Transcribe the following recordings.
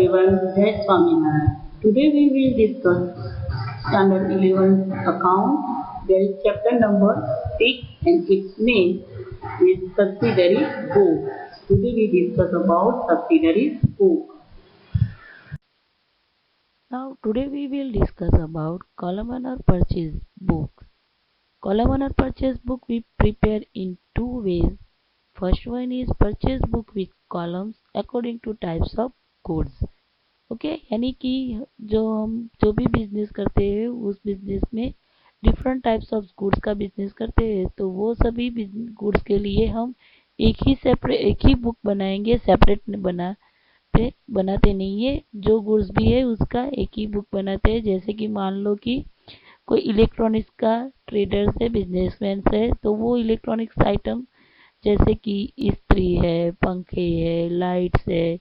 everyone, Jai Swaminarayan. Today we will discuss Standard 11 account. There is chapter number 6 and its name is Subsidiary Book. Today we discuss about Subsidiary Book. Now today we will discuss about column or purchase books. Column or purchase book we prepare in two ways. First one is purchase book with columns according to types of goods. Okay यानी कि हम जो भी business करते हैं उस business में different types of goods का बिजनेस करते हैं, तो वो सभी गुड्स के लिए हम एक ही बुक बनाएंगे, सेपरेट बनाते नहीं है। जो गुड्स भी है उसका एक ही बुक बनाते हैं। जैसे कि मान लो कि कोई इलेक्ट्रॉनिक्स का ट्रेडर्स है, बिजनेसमैन है, तो वो इलेक्ट्रॉनिक्स आइटम जैसे कि इस्त्री है, पंखे है, लाइट्स है,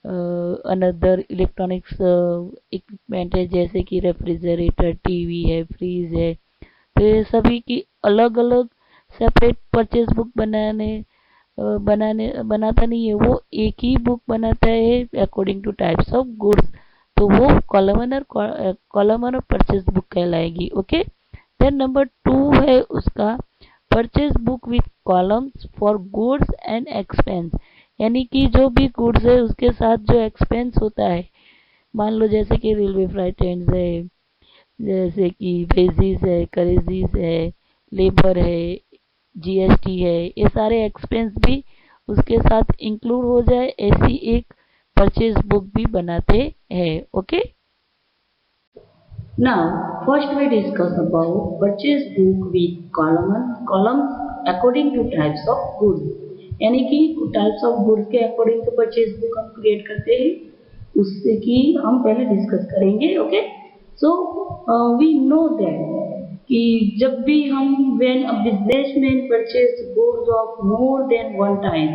अनदर इलेक्ट्रॉनिक्स इक्विपमेंट है जैसे कि रेफ्रिजरेटर, टीवी है, फ्रीज है, तो ये सभी की अलग अलग सेपरेट परचेज बुक बनाता नहीं है, वो एक ही बुक बनाता है according to types of goods, तो वो कॉलम और परचेज बुक कहलाएगी। ओके, देन नंबर 2 है उसका purchase book with columns for goods and expense, यानी कि जो भी गुड्स है उसके साथ जो एक्सपेंस होता है, मान लो जैसे कि रेलवे फ्राइट है, जैसे कि वेजीज है, करेजीज है, लेबर है, जीएसटी है, ये सारे एक्सपेंस भी उसके साथ इंक्लूड हो जाए, ऐसी एक परचेज बुक भी बनाते हैं। Okay, Now, first we discuss about purchase book with columns according to types of goods. यानी कि टाइप्स ऑफ गुड्स के अकॉर्डिंग टू परचेज बुक हम क्रिएट करते हैं, उससे कि हम पहले डिस्कस करेंगे। Okay, so we know that कि जब भी हम when a businessman purchase goods of more than one time,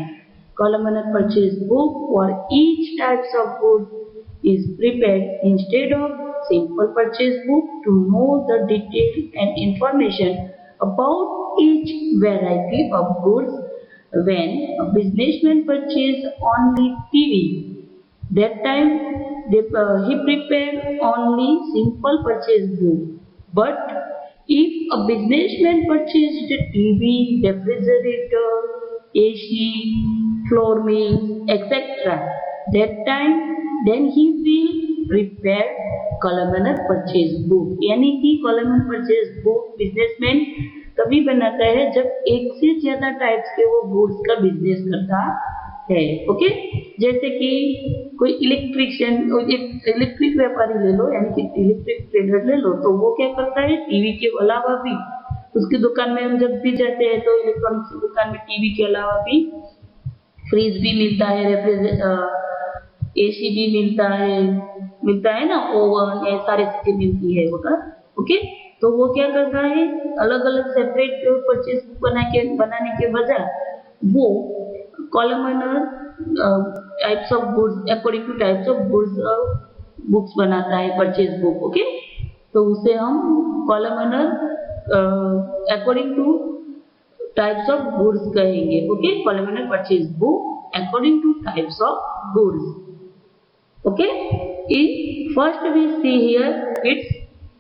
column purchase book for each types of goods is prepared instead of simple purchase book to know the detail and information about each variety of goods. When a businessman purchase only TV, that time he prepared only simple purchase book. But if a businessman purchased TV, refrigerator, AC, floor mills, etc., that time then he will prepare column purchase book. यानी कि column purchase book businessman तभी बनाता है जब एक से ज्यादा types के वो गुड्स का बिजनेस करता है। ओके, जैसे कि कोई इलेक्ट्रिक व्यापारी ले लो, यानी कि इलेक्ट्रिक ट्रेडर ले लो, तो वो क्या करता है, टीवी के अलावा भी उसकी दुकान में हम जब भी जाते हैं तो इलेक्ट्रॉनिक्स की दुकान में टीवी के अलावा भी फ्रीज भी मिलता है, एसी भी मिलता है ना, ओवन, ये सारी चीजें मिलती है उधर। ओके, तो वो क्या करता है, अलग अलग सेपरेट परचेज बुक बनाने के बजाय वो columnar types of goods according to types of goods books बनाता है, परचेज बुक। ओके, तो उसे हम columnar according to types of goods कहेंगे। Okay, columnar purchase book according to types of goods. Okay, first we see here it's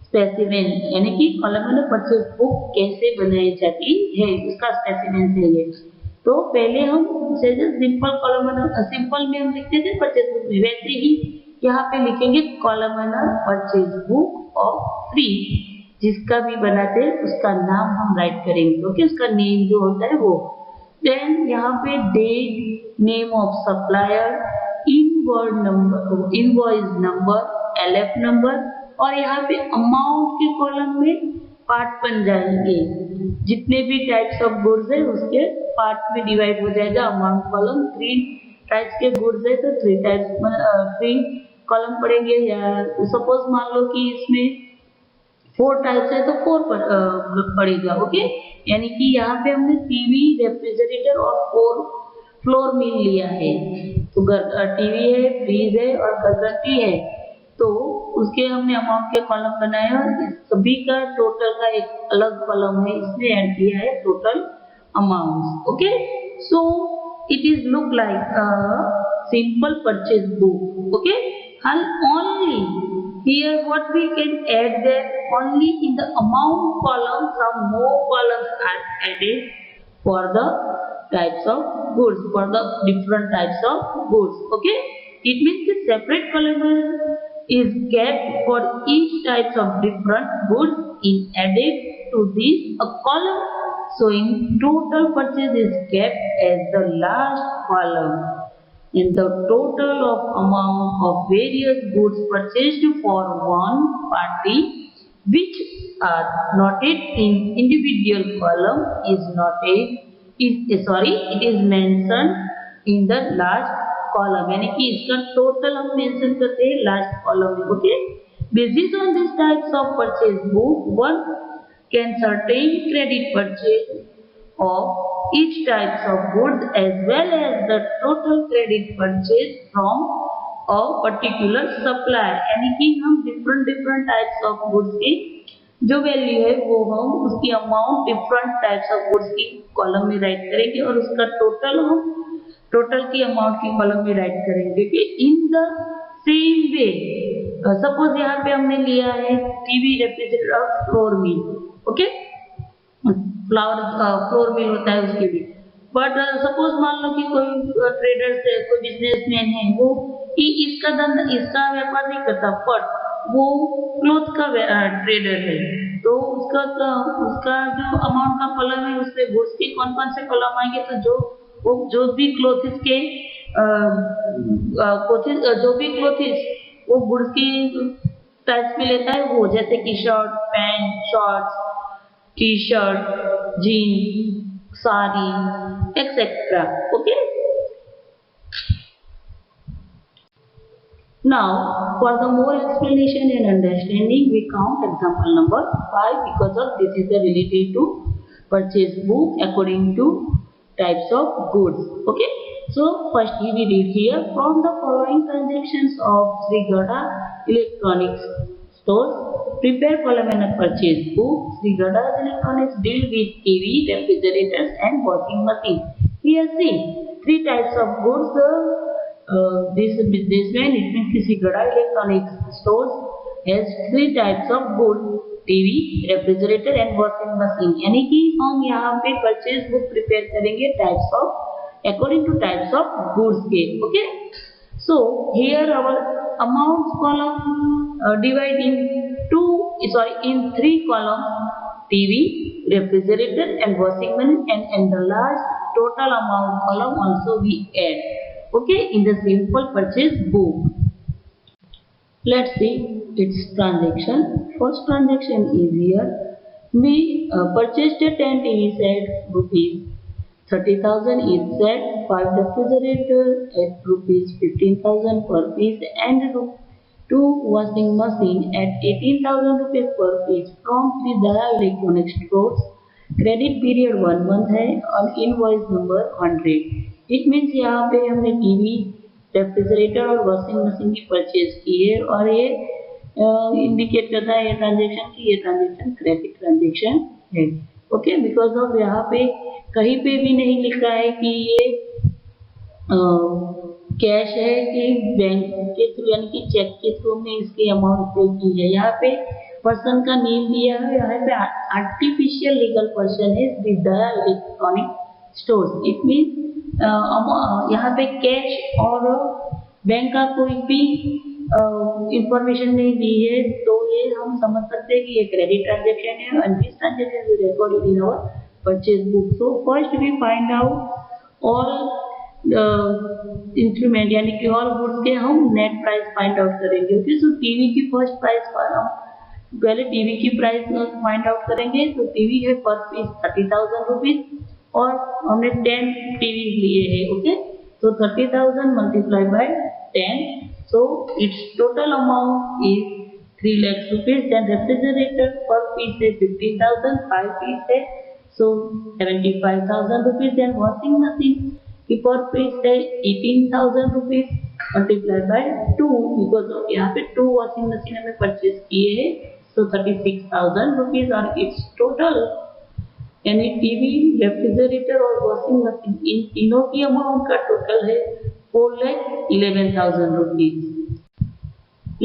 specimen, यानी कि column purchase book कैसे बनाई जाती है, उसका स्पेसिमेन है ये। तो पहले हम सिंपल सिंपल में हम लिखते थे परचेज बुक में, वैसे ही यहाँ पे लिखेंगे column purchase book of free, जिसका भी बनाते हैं उसका नाम हम राइट करेंगे। ओके, उसका नेम जो होता है वो, देन यहाँ पे date, name of supplier, invoice number, LF number, और यहाँ पे अमाउंट के कॉलम में पार्ट बन जाएंगे। जितने भी टाइप्स ऑफ गुड्स है उसके पार्ट में डिवाइड हो जाएगा अमाउंट कॉलम। 3 टाइप्स के गुड्स है तो 3 कॉलम पड़ेंगे, या सपोज मान लो कि इसमें 4 टाइप्स है तो 4 पड़ेगा। ओके, यानी कि यहाँ पे हमने टीवी, रेफ्रिजरेटर और 4 फ्लोर मिल लिया है, तो टीवी है, फ्रीज है और घरघंटी है, तो उसके हमने अमाउंट के कॉलम बनाए और इस सभी का टोटल का एक अलग कॉलम है, इसमें ऐड किया है total amount. Okay, so it is look like a simple purchase book. Okay, and only here what we can add that only in the amount column some more columns are added for the types of goods, for the different types of goods. Okay, it means the separate column is kept for each types of different goods in added to this a column showing total purchase is kept as the last column. In the total of amount of various goods purchased for one party which are noted in individual column is it is mentioned in the last column, यानी कि इसका total हम mention करते हैं last column में. Okay, basis on these types of purchase book one can certain credit purchase of each types of goods as well as the total credit purchase from a particular supplier, यानी कि हम different types of goods की जो value है वो हम उसकी amount different types of goods की कॉलम में राइट करेंगे और उसका टोटल हम टोटल की अमाउंट की कॉलम में राइट करेंगे कि in the same way. Suppose यहाँ पे हमने लिया है टीवी रेफ्रिजरेटर और flour mill. Okay, flour mill होता है उसके भी. बट सपोज मान लो कि कोई ट्रेडर्स है, कोई बिजनेसमैन है, वो इसका व्यापार नहीं करता बट वो क्लोथ का ट्रेडर है, तो उसका जो अमाउंट का कॉलम है उसमें गुड्स के कौन से कॉलम आएंगे, तो जो भी क्लोथिस के जो भी क्लोथिस वो गुड्स की टाइप्स में लेता है वो, जैसे कि shirt, pant, shorts, T shirt, gene, sari etcetera. Okay, now for the more explanation and understanding we count example number 5 because of this is the related to purchase book according to types of goods. Okay, so firstly we read here from the following transactions of Sri Gada Electronics Stores prepare column and purchase book. Sri Gada Electronics deal with TV, refrigerators and washing machine. Here see three types of goods. This businessman, it means Sri Gada Electronics Stores has three types of goods: TV, refrigerator and washing machine. यानी कि हम यहाँ पे purchase book prepare करेंगे types of according to types of goods के. Okay, so here our amount column divide in three columns: TV, refrigerator and washing machine, and in the last total amount column also we add. Okay, in the simple purchase book. Let's see its transaction. First transaction is here. We purchased a 10 TV set rupees 30,000 each set, 5 refrigerator at rupees 15,000 per piece and 2 washing machine at 18,000 rupees per piece from Sri Gada Electronics Stores. Credit period 1 month है और invoice number 100. It means यहाँ पे हमने TV, refrigerator और washing machine की purchase की है और ये इंडिकेट करता है ये ट्रांजेक्शन की ये ट्रांजेक्शन क्रेडिट ट्रांजेक्शन है. ओके, बिकॉज ऑफ यहाँ पे कहीं पे भी नहीं लिखा है कि ये कैश है कि बैंक के थ्रू यानी कि चेक के थ्रू में इसकी अमाउंट पे की है. यहाँ पे पर्सन का नेम दिया है, यहाँ पे आर्टिफिशियल लीगल पर्सन है श्री गदा इलेक्ट्रॉनिक स्टोर्स. इट मीन्स यहाँ पे कैश और बैंक का कोई भी इंफॉर्मेशन नहीं दी है, तो ये हम समझ सकते हैं कि ये क्रेडिट ट्रांजेक्शन है and this transaction is recorded in our purchase book. So first we find out all instrument यानी कि ऑल गुड्स के हम नेट प्राइस फाइंड आउट करेंगे. ओके, सो टीवी की फर्स्ट प्राइस पर हम पहले टीवी की प्राइस फाइंड आउट करेंगे. तो टीवी है पर पीस 30,000 रुपीज और हमने 10 टीवी लिए हैं. ओके, तो 30,000 multiply by 10, so its total amount is 3 lakhs rupees. Then refrigerator per piece is 15,000, 5 piece है, so 75,000 rupees. Then washing machine की per piece है 18,000 rupees multiplied by 2 because of यहाँ पे 2 washing machine हमें purchase किए हैं, so 36,000 rupees. और its total यानी टीवी, रेफ्रिजरेटर और वॉशिंग मशीन इन तीनों की अमाउंट का टोटल है 4,11,000 rupees.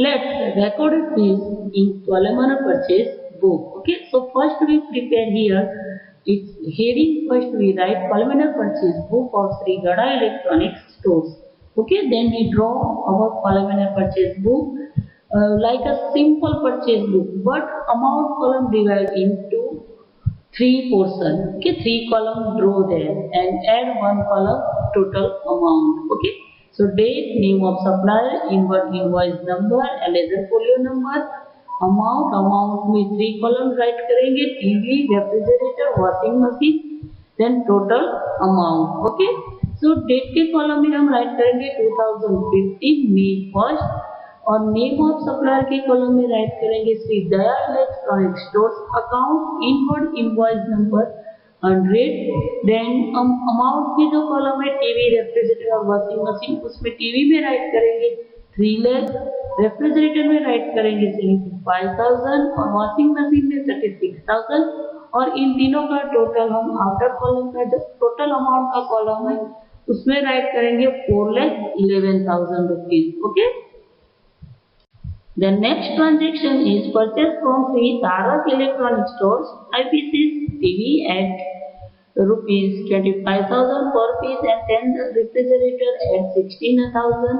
let's record fees in columnar purchase book. Okay, so first we prepare here its heading. First we write columnar purchase book of Sri Gada Electronics Stores. Okay, then we draw our columnar purchase book like a simple purchase book, but amount column divided into three portion. Okay, three column draw there and add one column total amount. Okay, so date, name of supplier, invoice number, ledger folio number, amount में three column write करेंगे, TV, refrigerator, washing machine, then total amount. Okay, so date के column में हम write करेंगे 2015 May 1st और name of supplier के column में write करेंगे Shri Daya electronic stores, account, invoice number 100, then amount की जो कॉलम है टीवी, रेफ्रिजरेटर और वॉशिंग मशीन, उसमें टीवी में राइट करेंगे 3 लाख, रेफ्रिजरेटर में राइट करेंगे 75,000 और वॉशिंग मशीन में 36,000 और इन तीनों का टोटल हम आफ्टर कॉलम का जो टोटल अमाउंट का कॉलम है उसमें राइट करेंगे 4,11,000 rupees. Okay, the next transaction is purchase from Sri Tarak Electronic Stores IPC's TV at rupees 25,000 per piece and 10 refrigerator at 16,000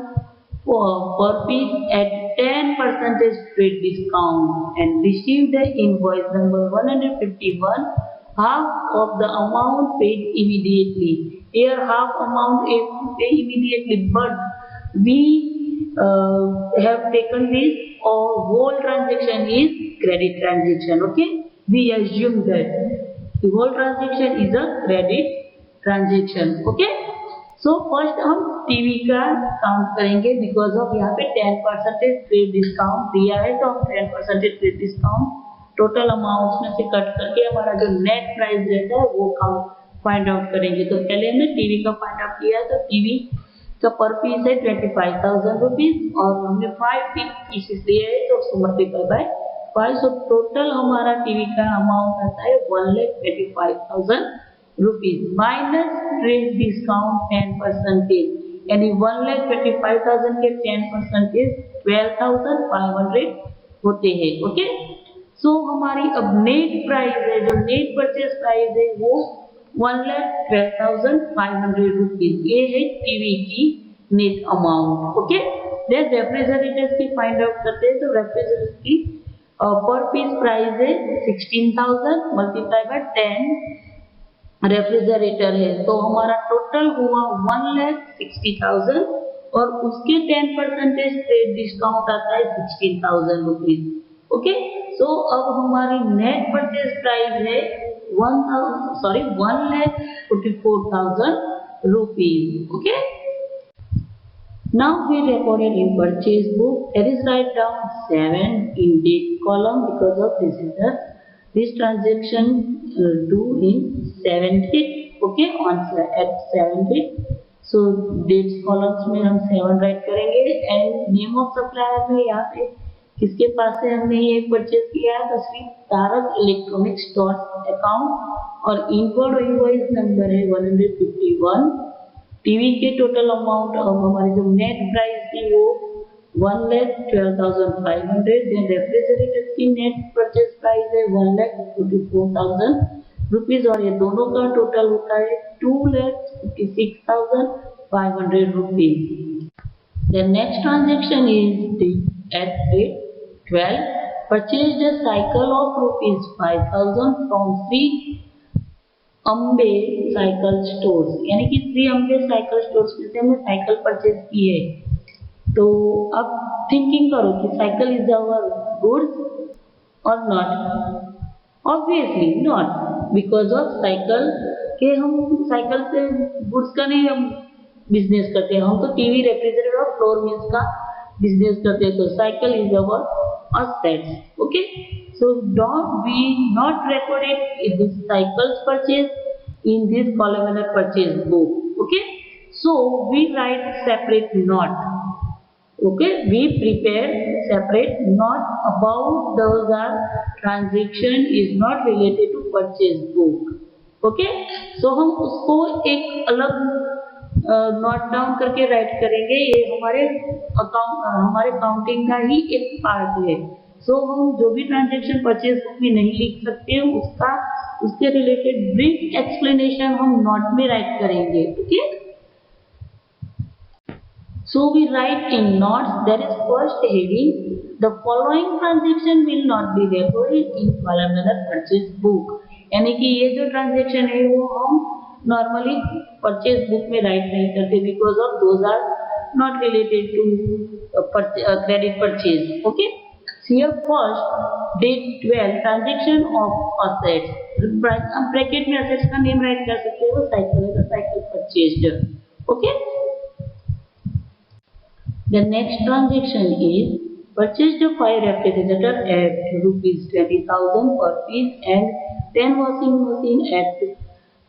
per piece at 10% trade discount and receive the invoice number 151, half of the amount paid immediately. Here half amount is paid immediately, but we have taken this or whole transaction is credit transaction. Okay, we assume that the whole transaction is a credit transaction. Okay, so first हम TV का count करेंगे because of यहाँ पे 10% trade discount दिया है, तो हम 10% trade discount total amount में से कट करके हमारा जो नेट प्राइस रहता है वो फाइंड आउट करेंगे. तो पहले हमने टीवी का फाइंड आउट किया, तो टीवी का पर पीस है 25,000 रुपीज और हमने 5 पीसेस लिए है तो उसको मल्टीप्लाई बाय 5, सो टोटल हमारा टीवी का अमाउंट आता है 1,25,000 रुपीज माइनस ट्रेड डिस्काउंट 10%, यानी 1,25,000 के 10% 12,500 होते हैं. ओके, सो हमारी अब नेट प्राइस है, जो नेट परचेज प्राइस है वो 1,12,500 रुपीज, ये है टीवी की net amount. Okay, then refrigerators की फाइंड आउट करते हैं. तो रेफ्रिजरेटर की पर पीस प्राइस है 16,000 मल्टीप्लाई बाय 10 रेफ्रिजरेटर है, तो हमारा टोटल हुआ 1,60,000 और उसके 10% ट्रेड डिस्काउंट आता है 16,000 रुपीज. ओके, सो अब हमारी नेट परचेज प्राइस है 1,44,000 rupees. Okay, now we recorded in purchase book. That is write down 7 in date column because of this transaction do in 7 date. Okay, on at 7 date, so dates columns में हम 7 right करेंगे and name of supplier में यहाँ पे किसके पास से हमने ये परचेज किया है, तो Shri Tarak electronic stores account और इनवॉइस नंबर है 151. टीवी के टोटल अमाउंट अब हमारी जो नेट प्राइस थी वो 1,12,500, देन रेफ्रिजरेटर की नेट परचेज प्राइस है 1,44,000 रुपीज और ये दोनों का टोटल होता है 2,56,500 rupees. The next transaction is at date 12, purchased a cycle of rupees 5,000 from Sri Ambe Cycle Stores, यानी कि श्री अम्बे साइकिल स्टोर्स में से हमने साइकिल परचेज की है. तो अब थिंकिंग करो कि साइकिल इज अवर गुड्स और not. Obviously not, because of cycle के हम साइकिल से गुड्स का नहीं हम बिजनेस करते हैं, हम तो टीवी, रेफ्रिजरेटर और फ्लोर मिल्स का बिजनेस करते हैं. तो cycle is our assets. Okay, so we not recorded this cycles purchase in this columnar purchase book. Okay, so we write separate note. Okay, we prepare separate note about those are transaction is not related to purchase book. Okay, so हम उसको एक अलग note down करके right करेंगे, ये हमारे counting का ही एक पार्ट है। सो हम जो भी ट्रांजेक्शन परचेज बुक में नहीं लिख सकते उसके रिलेटेड ब्रीफ एक्सप्लेनेशन हम नोट में राइट करेंगे। Okay, so we write in notes, there is first heading, the following transaction will not be recorded in columnar purchase book। यानी कि ये जो ट्रांजेक्शन है वो हम नॉर्मली परचेज बुक में राइट नहीं करते, because of those are not related to credit purchase. Okay, here first date 12 transaction of assets, bracket में assets का नेम राइट कर सकते हो, cycle purchased. Okay, the next transaction is purchased 5 refrigerator at rupees 20,000 per piece and 10 washing machine at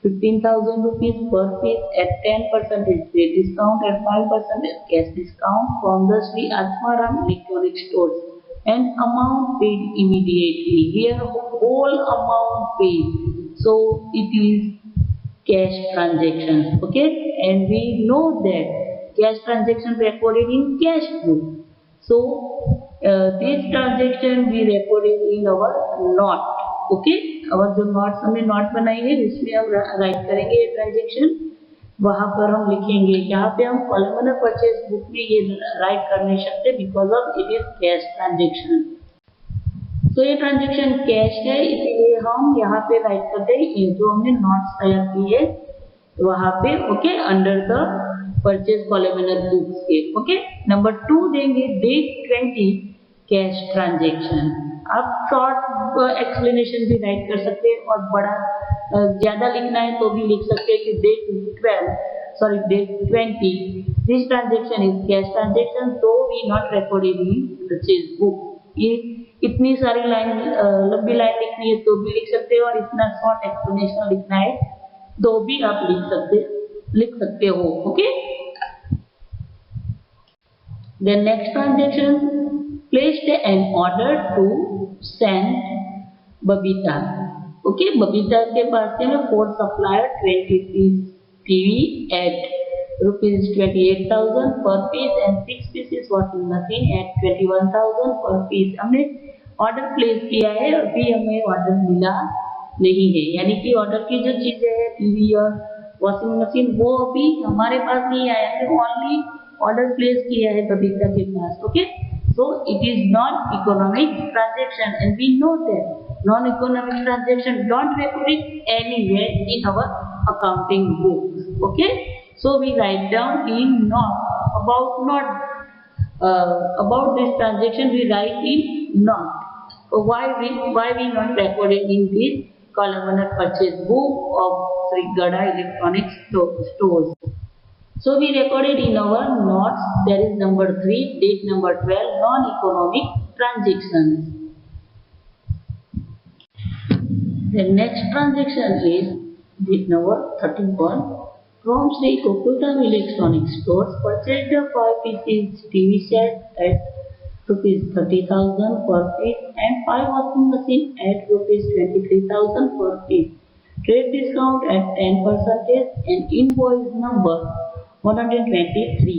15,000 rupees per piece at 10% trade discount and 5% cash discount from the Sri Atmaram Electronic Stores, and amount paid immediately. Here whole amount paid, so it is cash transaction. Okay, and we know that cash transaction recorded in cash book. So this transaction we recorded in our note. Okay, और जो notes हमने note बनाई है उसमें हम right करेंगे ये transaction, वहां पर हम लिखेंगे। यहाँ पे हम कॉलमनर परचेज बुक में ये राइट कर नहीं सकते because of it is cash transaction. तो ये ट्रांजेक्शन कैश है, इसीलिए हम यहाँ पे राइट करते हैं जो हमने नोट्स तैयार की है वहां पे। Okay, under the purchase columnar books के। ओके, नंबर 2 देंगे डेट 20 कैश ट्रांजेक्शन। आप शॉर्ट एक्सप्लेनेशन भी राइट कर सकते हैं और बड़ा ज्यादा लिखना है तो भी लिख सकते हैं कि date 20 this transaction is cash transaction, तो we not recorded in purchase book. ये इतनी सारी लाइन लंबी लाइन लिखनी है तो भी लिख सकते हो, और इतना शॉर्ट एक्सप्लेनेशन लिखना है तो भी आप लिख सकते हो। Okay, the next transaction placed an order to send Babita। Okay, Babita के पास से मैं for supplier 20 piece TV at rupees 28,000 per piece and 6 pieces washing machine at 21,000 per piece हमने ऑर्डर प्लेस किया है, अभी हमें ऑर्डर मिला नहीं है। यानी कि ऑर्डर की जो चीजें है टीवी और वॉशिंग मशीन वो अभी हमारे पास नहीं आया है, ओनली ऑर्डर प्लेस किया है बबीता के पास। Okay, so it is non-economic transaction and we know that non-economic transaction don't record it anywhere in our accounting books. Okay, so we write down in not about this transaction we write in not. So why we not recorded in this columnar purchase book of Sri Gada Electronics Stores. So we recorded in our notes, there is number 3, date number 12, non-economic transactions. The next transaction is date number 31. From Sri Gokuldham Electronic Stores, purchased a 5 pieces TV set at rupees 30,000 per piece and 5 washing machine at rupees 23,000 per piece. Trade discount at 10% and invoice number 123।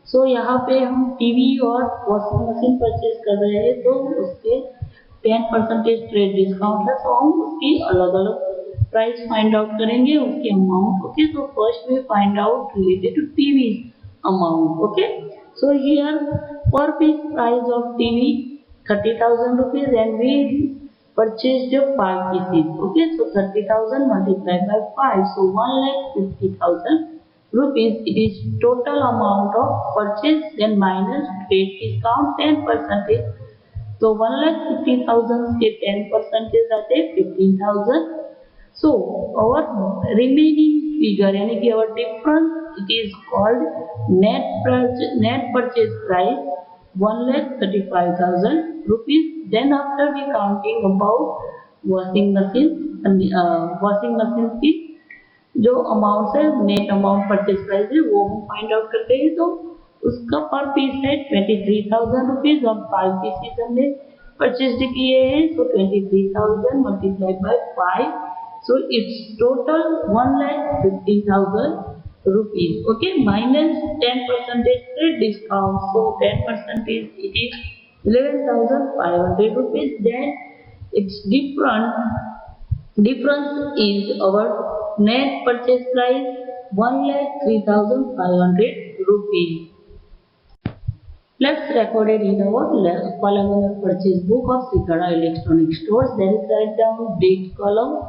सो यहाँ पे हम TV और washing machine purchase कर रहे हैं तो उसके 10% trade discount है, तो हम उसकी अलग अलग प्राइस फाइंड आउट करेंगे, उसके अमाउंट। ओके, तो first we find out related to TV amount. Okay, so here per piece price of TV 30,000 rupees and we purchased 5 pieces। Okay, so 30,000 multiplied by 5, so 1,50,000 rupees. It is total amount of purchase, then minus trade discount 10%, so 1,50,000 के 10% आते 15,000। so our remaining figure यानी कि our difference it is called net purchase price 1,35,000 rupees। then after we counting about washing machine की जो amount है net amount purchase price है वो हम फाइंड आउट करते हैं, तो उसका पर पीस है 23,000 रुपीज और 5 पीसेस हमने परचेज किए हैं, तो 23,000 multiplied by 5, so it's total 1,50,000 rupees. Okay, minus 10% trade discount. So 10% it is 11,500 rupees. Then it's difference is our net purchase price 1,03,500 rupees. Let's record it in our columnar purchase book of Srikhara Electronic Stores. There is write down date column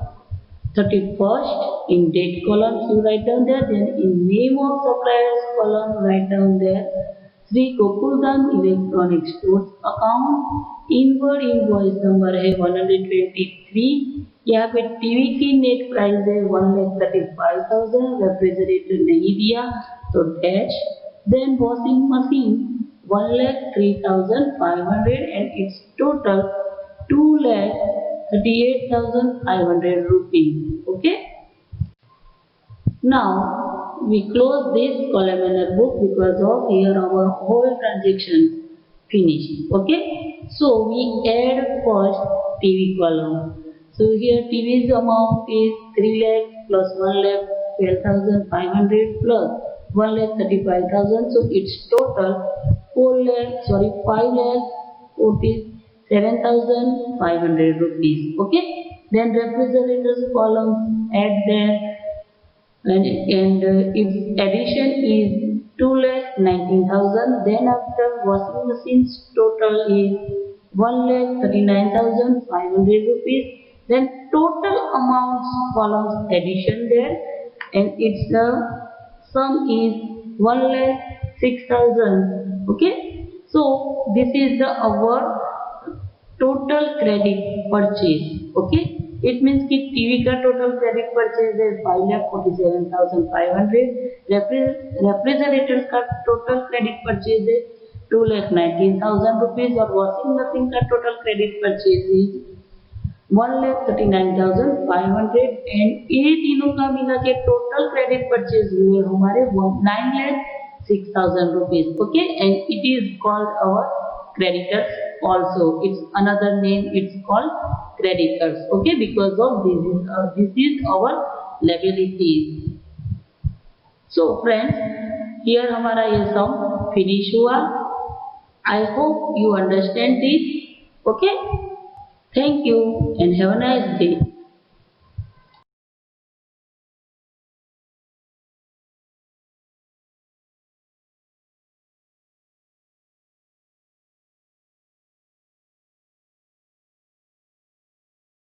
31st. In date column you write down there. Then in name of suppliers column write down there Sri Gokuldhan Electronic Stores account inward invoice number है 123. यहाँ पे TV की net price है 1,35,000. Refrigerator नहीं दिया तो dash. Then washing machine 1,03,500 and its total 2,38,500 rupees. Okay. Now we close this columnar book because of here our whole transaction finished. Okay. So we add first TV column. So here TV's amount is 3 lakh plus 1 lakh 12,500 plus 1,35,000. So it's total 5 lakh 47,500 rupees. Okay. Then refrigerators column add there and its addition is 2,19,000. Then after washing machines total is 1,39,500 rupees. Then total amounts columns addition there and its sum is 1,06,000. Okay. So this is our total credit purchase. Okay. It means कि TV का total credit purchase है 5,47,500. Refrigerators का total credit purchase है 2,19,000 rupees और washing machine का total credit purchase है 1,39,500 and ये तीनों का मिला के टोटल क्रेडिट परचेज हुए हमारे 9,06,000 rupees. Okay, and it is called our creditors also. It's another name. It's called creditors. Okay, because of this is our liabilities. So friends, here हमारा ये sum finish हुआ. I hope you understand this. Okay, thank you and have a nice day.